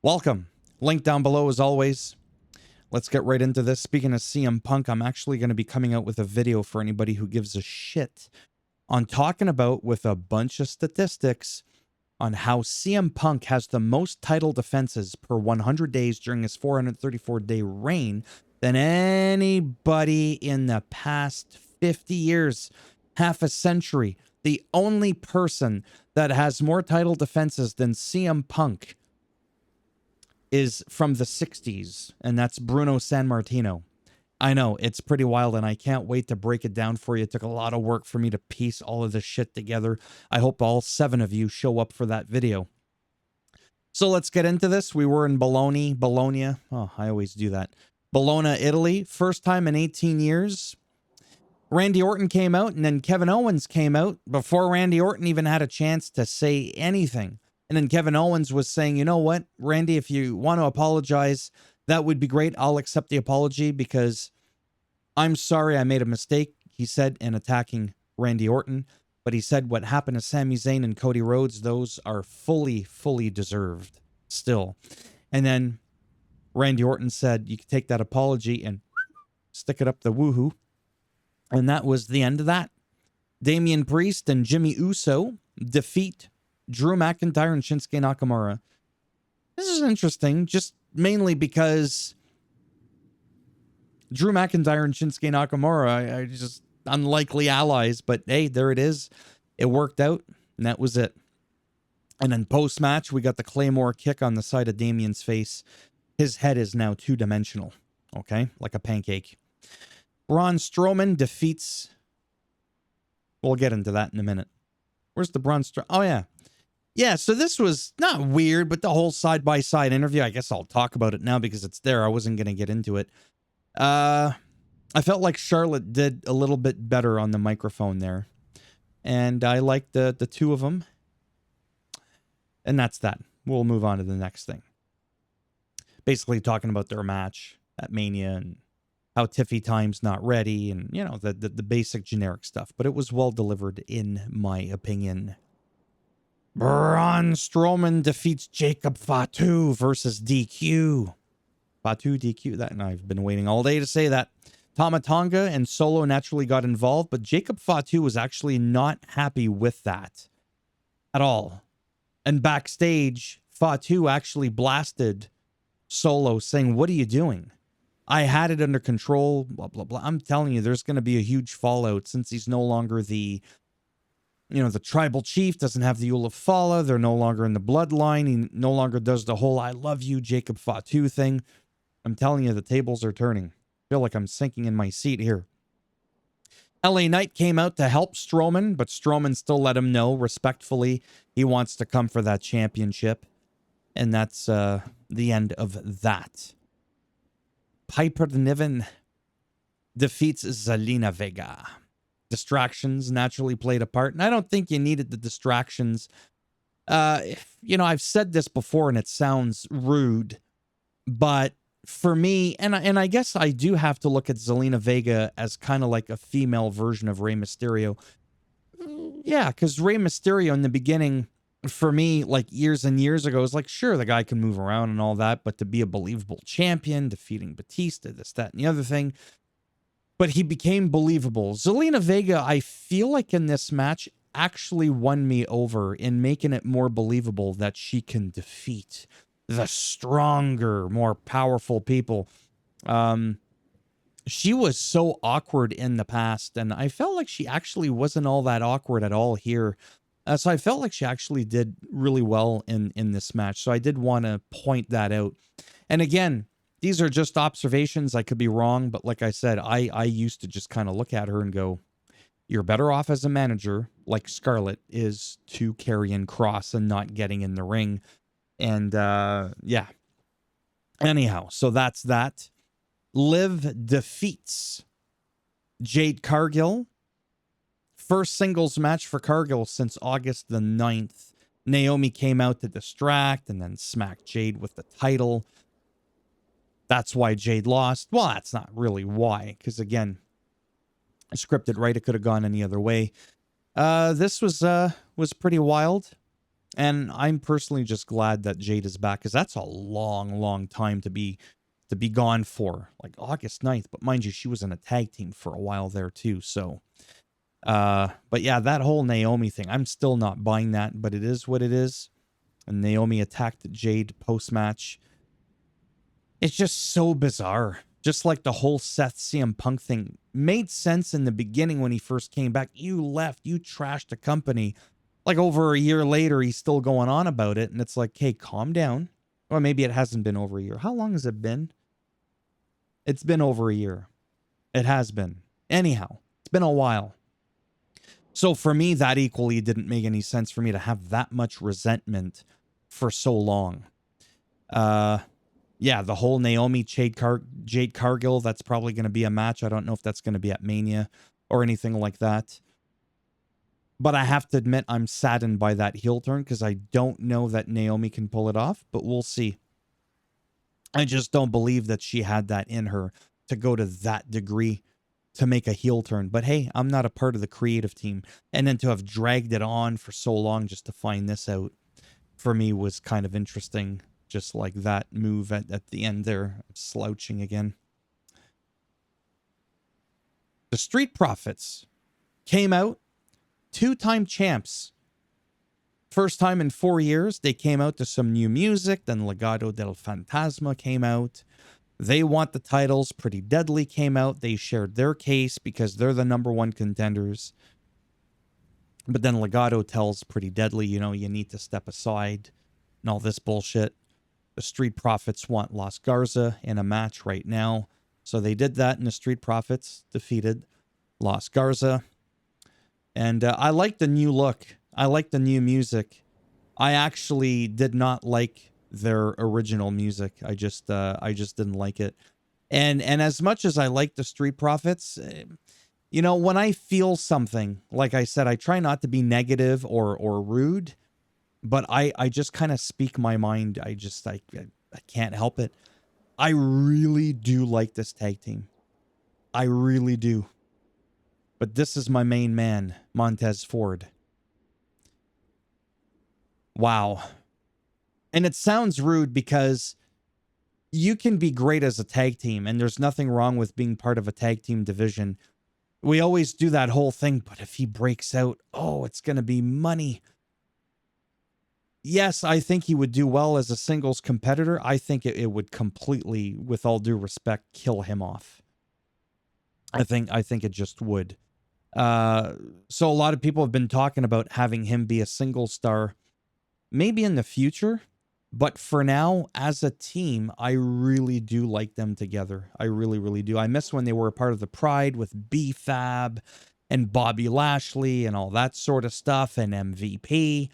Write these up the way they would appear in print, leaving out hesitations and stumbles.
Welcome. Link down below as always. Let's get right into this. Speaking of CM Punk, I'm actually going to be coming out with a video for anybody who gives a shit on talking about with a bunch of statistics on how CM Punk has the most title defenses per 100 days during his 434-day reign than anybody in the past 50 years, half a century. The only person that has more title defenses than CM Punk is from the 60s, and that's Bruno Sammartino. I know, it's pretty wild, and I can't wait to break it down for you. It took a lot of work for me to piece all of this shit together. I hope all 7 of you show up for that video. So let's get into this. We were in Bologna. Oh, I always do that. Bologna, Italy. First time in 18 years. Randy Orton came out, and then Kevin Owens came out before Randy Orton even had a chance to say anything. And then Kevin Owens was saying, you know what, Randy, if you want to apologize, that would be great. I'll accept the apology because I'm sorry I made a mistake, he said, in attacking Randy Orton. But he said what happened to Sami Zayn and Cody Rhodes, those are fully deserved still. And then Randy Orton said, you can take that apology and stick it up the woohoo. And that was the end of that. Damian Priest and Jimmy Uso defeat Drew McIntyre and Shinsuke Nakamura. This is interesting, just mainly because Drew McIntyre and Shinsuke Nakamura are just unlikely allies, but hey, there it is. It worked out, and that was it. And then post-match, we got the Claymore kick on the side of Damian's face. His head is now two-dimensional, okay? Like a pancake. Braun Strowman defeats... We'll get into that in a minute. Where's the Braun Strowman? Oh, yeah. Yeah, so this was not weird, but the whole side-by-side interview, I guess I'll talk about it now because it's there. I wasn't going to get into it. I felt like Charlotte did a little bit better on the microphone there. And I liked the two of them. And that's that. We'll move on to the next thing. Basically talking about their match at Mania and how Tiffy Time's not ready and, you know, the basic generic stuff. But it was well delivered in my opinion. Braun Strowman defeats Jacob Fatu versus DQ. Fatu, DQ, that, and I've been waiting all day to say that. Tama Tonga and Solo naturally got involved, but Jacob Fatu was actually not happy with that at all. And backstage, Fatu actually blasted Solo saying, what are you doing? I had it under control, blah, blah, blah. I'm telling you, there's going to be a huge fallout since he's no longer the... You know, the tribal chief doesn't have the Ula Fala. They're no longer in the bloodline. He no longer does the whole I love you, Jacob Fatu thing. I'm telling you, the tables are turning. I feel like I'm sinking in my seat here. LA Knight came out to help Strowman, but Strowman still let him know respectfully he wants to come for that championship. And that's the end of that. Piper Niven defeats Zelina Vega. Distractions naturally played a part, and I don't think you needed the distractions. You know, I've said this before, and it sounds rude, but for me, and I guess I do have to look at Zelina Vega as kind of like a female version of Rey Mysterio. Yeah, because Rey Mysterio in the beginning, for me, like years and years ago, was like, sure, the guy can move around and all that, but to be a believable champion, defeating Batista, this, that, and the other thing, but he became believable. Zelina Vega, I feel like in this match, actually won me over in making it more believable that she can defeat the stronger, more powerful people. She was so awkward in the past, and I felt like she actually wasn't all that awkward at all here. So I felt like she actually did really well in this match. So I did want to point that out. And again, these are just observations. I could be wrong, but like I said, I used to just kind of look at her and go, you're better off as a manager, like Scarlett is, to Karrion Kross and not getting in the ring. And yeah. Anyhow, so that's that. Liv defeats Jade Cargill. First singles match for Cargill since August the 9th. Naomi came out to distract and then smacked Jade with the title. That's why Jade lost. Well, that's not really why, because again, scripted right, it could have gone any other way. This was pretty wild. And I'm personally just glad that Jade is back, because that's a long, long time to be gone for, like August 9th. But mind you, she was in a tag team for a while there too. So, but yeah, that whole Naomi thing, I'm still not buying that, but it is what it is. And Naomi attacked Jade post-match. It's just so bizarre. Just like the whole Seth CM Punk thing made sense in the beginning when he first came back. You left, you trashed the company. Like over a year later, he's still going on about it. And it's like, hey, calm down. Or maybe it hasn't been over a year. How long has it been? It's been over a year. It has been. Anyhow, it's been a while. So for me, that equally didn't make any sense for me to have that much resentment for so long. Yeah, the whole Naomi Jade Cargill, that's probably going to be a match. I don't know if that's going to be at Mania or anything like that. But I have to admit, I'm saddened by that heel turn because I don't know that Naomi can pull it off, but we'll see. I just don't believe that she had that in her to go to that degree to make a heel turn. But hey, I'm not a part of the creative team. And then to have dragged it on for so long just to find this out, for me, was kind of interesting. Just like that move at the end there, slouching again. The Street Profits came out, 2-time champs. First time in 4 years, they came out to some new music. Then Legado del Fantasma came out. They want the titles. Pretty Deadly came out. They shared their case because they're the #1 contenders. But then Legado tells Pretty Deadly, you know, you need to step aside and all this bullshit. The Street Profits want Las Garza in a match right now. So they did that, and the Street Profits defeated Las Garza. And I like the new look. I like the new music. I actually did not like their original music. I just didn't like it. And as much as I like the Street Profits, you know, when I feel something, like I said, I try not to be negative or rude. But I just kind of speak my mind. I can't help it. I really do like this tag team. I really do. But this is my main man, Montez Ford. Wow. And it sounds rude because you can be great as a tag team, and there's nothing wrong with being part of a tag team division. We always do that whole thing, but if he breaks out, oh, it's going to be money. Yes, I think he would do well as a singles competitor. I think it would completely, with all due respect, kill him off. I think it just would. So a lot of people have been talking about having him be a single star, maybe in the future. But for now, as a team, I really do like them together. I really, really do. I miss when they were a part of the Pride with B-Fab and Bobby Lashley and all that sort of stuff, and MVP.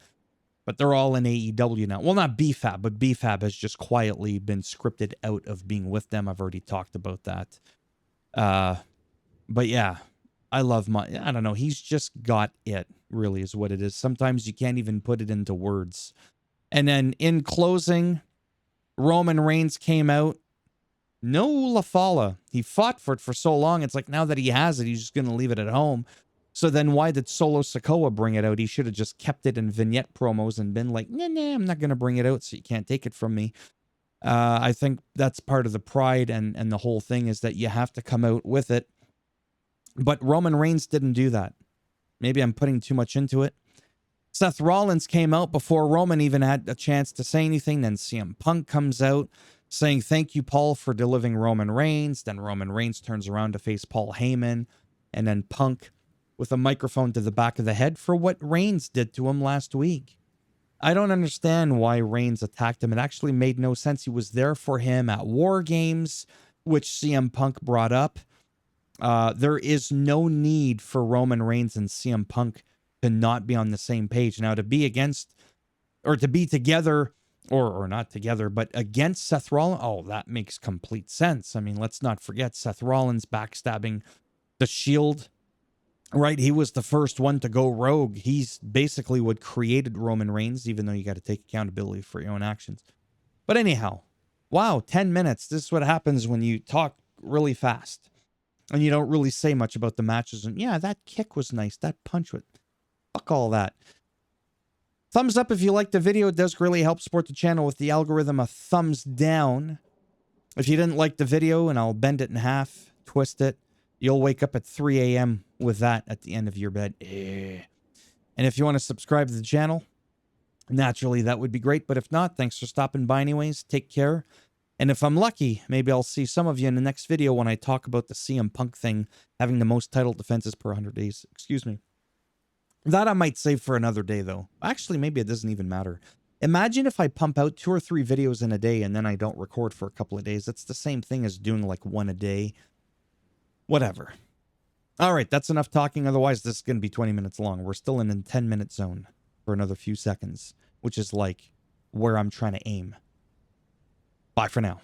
But they're all in AEW now. Well, not B-Fab, but B-Fab has just quietly been scripted out of being with them. I've already talked about that. But yeah, I love I don't know. He's just got it, really, is what it is. Sometimes you can't even put it into words. And then in closing, Roman Reigns came out. No La Fala. He fought for it for so long. It's like now that he has it, he's just going to leave it at home. So then why did Solo Sikoa bring it out? He should have just kept it in vignette promos and been like, nah, I'm not going to bring it out so you can't take it from me. I think that's part of the pride and the whole thing is that you have to come out with it. But Roman Reigns didn't do that. Maybe I'm putting too much into it. Seth Rollins came out before Roman even had a chance to say anything. Then CM Punk comes out saying, thank you, Paul, for delivering Roman Reigns. Then Roman Reigns turns around to face Paul Heyman. And then Punk with a microphone to the back of the head for what Reigns did to him last week. I don't understand why Reigns attacked him. It actually made no sense. He was there for him at War Games, which CM Punk brought up. There is no need for Roman Reigns and CM Punk to not be on the same page. Now, to be against, or to be together, or not together, but against Seth Rollins, oh, that makes complete sense. I mean, let's not forget Seth Rollins backstabbing the Shield. Right, he was the first one to go rogue. He's basically what created Roman Reigns, even though you got to take accountability for your own actions. But anyhow, wow, 10 minutes. This is what happens when you talk really fast and you don't really say much about the matches. And yeah, that kick was nice. That punch was... Fuck all that. Thumbs up if you like the video. It does greatly help support the channel with the algorithm. A thumbs down if you didn't like the video, and I'll bend it in half, twist it. You'll wake up at 3 a.m. with that at the end of your bed. And if you want to subscribe to the channel, naturally, that would be great. But if not, thanks for stopping by anyways. Take care. And if I'm lucky, maybe I'll see some of you in the next video when I talk about the CM Punk thing, having the most title defenses per 100 days. Excuse me. That I might save for another day, though. Actually, maybe it doesn't even matter. Imagine if I pump out 2 or 3 videos in a day and then I don't record for a couple of days. It's the same thing as doing like 1 a day. Whatever. All right, that's enough talking. Otherwise, this is going to be 20 minutes long. We're still in the 10-minute zone for another few seconds, which is like where I'm trying to aim. Bye for now.